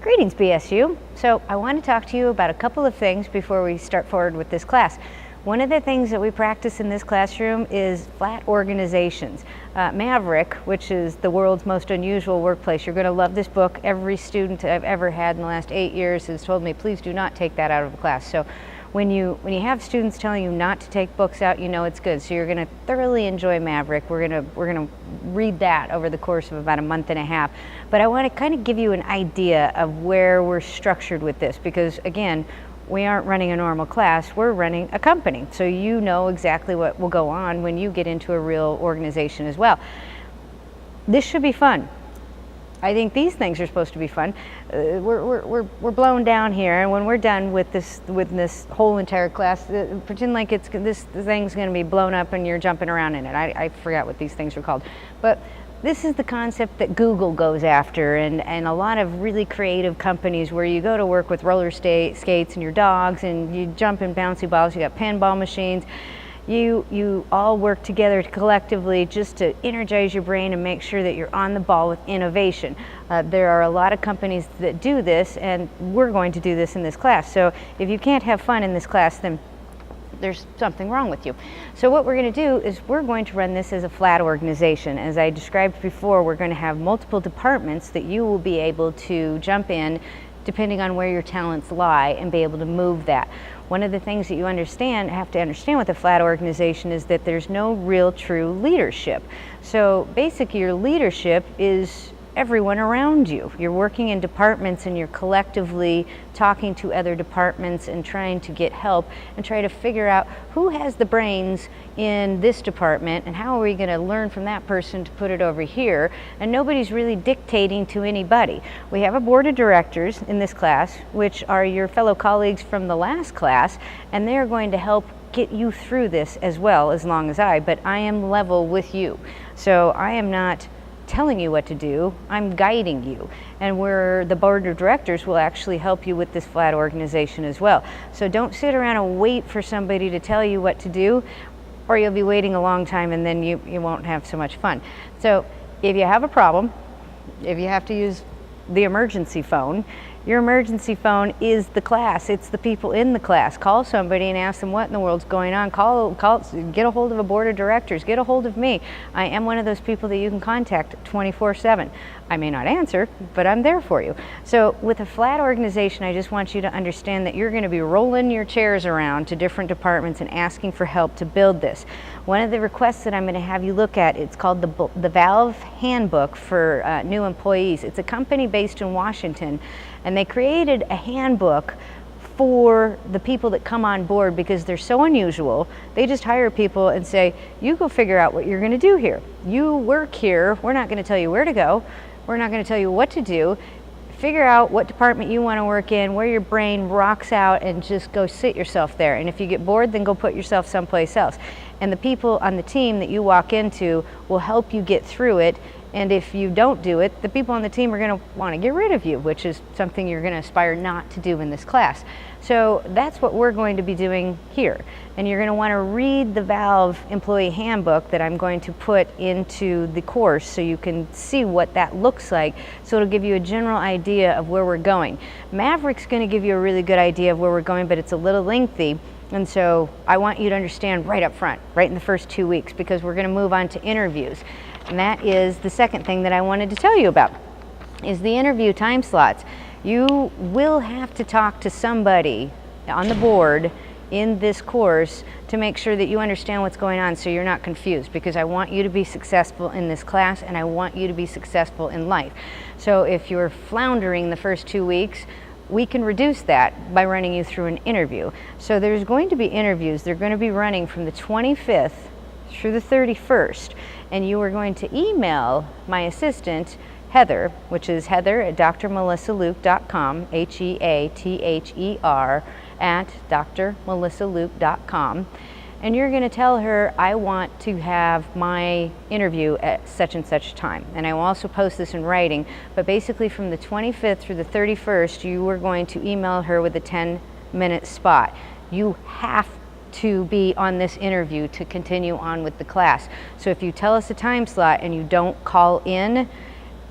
Greetings, BSU. So I want to talk to you about a couple of things before we start forward with this class. One of the things that we practice in this classroom is flat organizations. Maverick, which is the world's most unusual workplace. You're going to love this book. Every student I've ever had in the last 8 years has told me, please do not take that out of the class. So when you have students telling you not to take books out, you know it's good. So you're going to thoroughly enjoy Maverick. We're going to read that over the course of about a month and a half. But I want to kind of give you an idea of where we're structured with this, because again, we aren't running a normal class, we're running a company. So you know exactly what will go on when you get into a real organization as well. This should be fun. I think these things are supposed to be fun. We're blown down here, and when we're done with this whole entire class, pretend like this thing's going to be blown up and you're jumping around in it. I forgot what these things are called, but this is the concept that Google goes after, and a lot of really creative companies where you go to work with roller skates and your dogs, and you jump in bouncy balls. You got pinball machines. You all work together collectively just to energize your brain and make sure that you're on the ball with innovation. There are a lot of companies that do this, and we're going to do this in this class. So if you can't have fun in this class, then there's something wrong with you. So what we're going to do is we're going to run this as a flat organization. As I described before, we're going to have multiple departments that you will be able to jump in depending on where your talents lie and be able to move that. One of the things that you have to understand with a flat organization is that there's no real true leadership. So basically your leadership is everyone around you. You're working in departments and you're collectively talking to other departments and trying to get help and try to figure out who has the brains in this department and how are we going to learn from that person to put it over here. And nobody's really dictating to anybody. We have a board of directors in this class, which are your fellow colleagues from the last class, and they're going to help get you through this as well as long as but I am level with you. So I am not telling you what to do, I'm guiding you. And the board of directors will actually help you with this flat organization as well. So don't sit around and wait for somebody to tell you what to do, or you'll be waiting a long time and then you won't have so much fun. So if you have a problem, if you have to use the emergency phone, your emergency phone is the class. It's the people in the class. Call somebody and ask them what in the world's going on. Get a hold of a board of directors. Get a hold of me. I am one of those people that you can contact 24/7. I may not answer, but I'm there for you. So with a flat organization, I just want you to understand that you're going to be rolling your chairs around to different departments and asking for help to build this. One of the requests that I'm going to have you look at, it's called the Valve Handbook for New Employees. It's a company based in Washington, and they created a handbook for the people that come on board because they're so unusual. They just hire people and say, you go figure out what you're going to do here. You work here. We're not going to tell you where to go. We're not going to tell you what to do. Figure out what department you want to work in, where your brain rocks out, and just go sit yourself there. And if you get bored, then go put yourself someplace else. And the people on the team that you walk into will help you get through it. And if you don't do it, the people on the team are going to want to get rid of you, which is something you're going to aspire not to do in this class. So that's what we're going to be doing here. And you're going to want to read the Valve Employee Handbook that I'm going to put into the course so you can see what that looks like. So it'll give you a general idea of where we're going. Maverick's going to give you a really good idea of where we're going, but it's a little lengthy. And so I want you to understand right up front, right in the first 2 weeks, because we're going to move on to interviews. And that is the second thing that I wanted to tell you about, is the interview time slots. You will have to talk to somebody on the board in this course to make sure that you understand what's going on so you're not confused, because I want you to be successful in this class and I want you to be successful in life. So if you're floundering the first 2 weeks, we can reduce that by running you through an interview. So there's going to be interviews. They're going to be running from the 25th through the 31st, and you are going to email my assistant, Heather, which is heather@drmelissaluke.com, HEATHER @drmelissaluke.com. And you're going to tell her, I want to have my interview at such and such time. And I will also post this in writing, but basically from the 25th through the 31st, you are going to email her with a 10-minute spot. You have to be on this interview to continue on with the class. So if you tell us a time slot and you don't call in,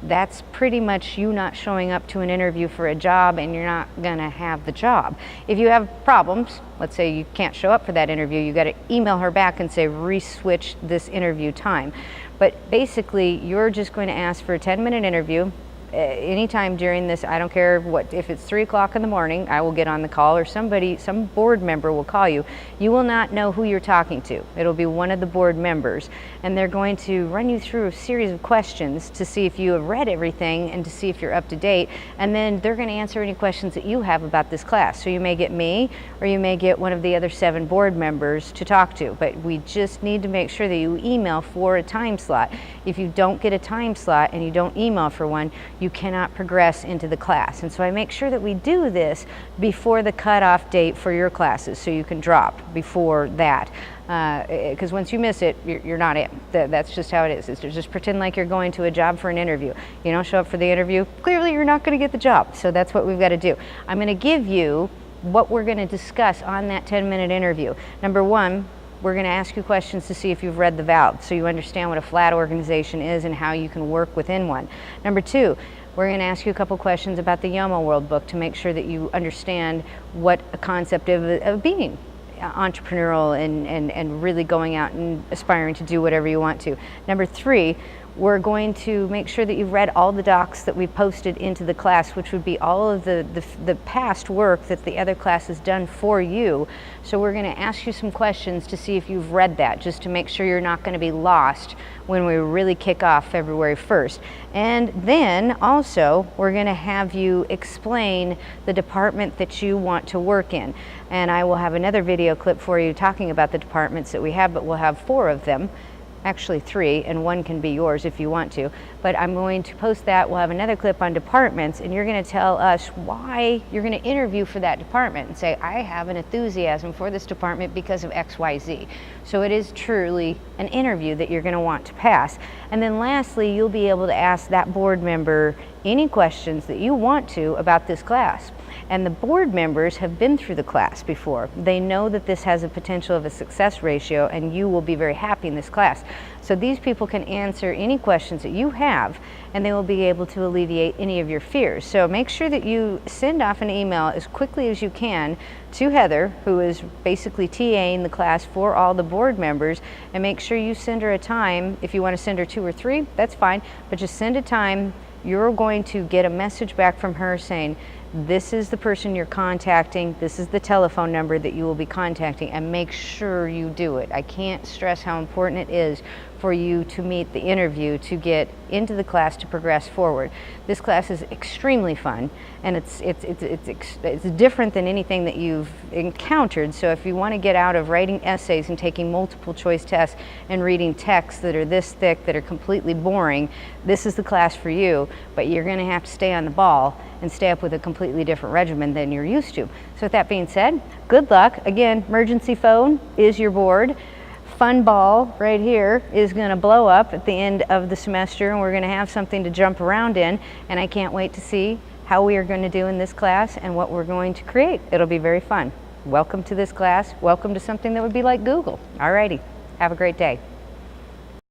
that's pretty much you not showing up to an interview for a job, and you're not gonna have the job. If you have problems, let's say you can't show up for that interview, you gotta email her back and say, re-switch this interview time. But basically, you're just going to ask for a 10-minute interview. Anytime during this, I don't care what, if it's 3 o'clock in the morning, I will get on the call, or some board member will call you. You will not know who you're talking to. It'll be one of the board members, and they're going to run you through a series of questions to see if you have read everything and to see if you're up to date, and then they're going to answer any questions that you have about this class. So you may get me, or you may get one of the other 7 board members to talk to, but we just need to make sure that you email for a time slot. If you don't get a time slot and you don't email for one, you cannot progress into the class. And so I make sure that we do this before the cutoff date for your classes, so you can drop before that. Because once you miss it, you're not in. That's just how it is. It's just pretend like you're going to a job for an interview. You don't show up for the interview, clearly you're not going to get the job. So that's what we've got to do. I'm going to give you what we're going to discuss on that 10-minute interview. Number 1, we're going to ask you questions to see if you've read the VALD, so you understand what a flat organization is and how you can work within one. Number 2, we're going to ask you a couple questions about the YOMO World Book to make sure that you understand what a concept of being entrepreneurial and really going out and aspiring to do whatever you want to. Number 3, we're going to make sure that you've read all the docs that we posted into the class, which would be all of the past work that the other class has done for you. So we're going to ask you some questions to see if you've read that, just to make sure you're not going to be lost when we really kick off February 1st. And then also, we're going to have you explain the department that you want to work in. And I will have another video clip for you talking about the departments that we have, but we'll have 4 of them. Actually 3, and 1 can be yours if you want to. But I'm going to post that. We'll have another clip on departments, and you're going to tell us why you're going to interview for that department and say, I have an enthusiasm for this department because of XYZ. So it is truly an interview that you're going to want to pass. And then lastly, you'll be able to ask that board member any questions that you want to about this class. And the board members have been through the class before. They know that this has a potential of a success ratio, and you will be very happy in this class. So these people can answer any questions that you have, and they will be able to alleviate any of your fears. So make sure that you send off an email as quickly as you can to Heather, who is basically TAing the class for all the board members, and make sure you send her a time. If you want to send her 2 or 3, that's fine, but just send a time. You're going to get a message back from her saying, this is the person you're contacting, this is the telephone number that you will be contacting, and make sure you do it. I can't stress how important it is for you to meet the interview to get into the class to progress forward. This class is extremely fun, and it's different than anything that you've encountered. So if you want to get out of writing essays and taking multiple choice tests and reading texts that are this thick, that are completely boring, this is the class for you. But you're going to have to stay on the ball and stay up with a completely different regimen than you're used to. So with that being said, good luck. Again, emergency phone is your board. Fun ball right here is going to blow up at the end of the semester, and we're going to have something to jump around in, and I can't wait to see how we are going to do in this class and what we're going to create. It'll be very fun. Welcome to this class. Welcome to something that would be like Google. Alrighty, have a great day.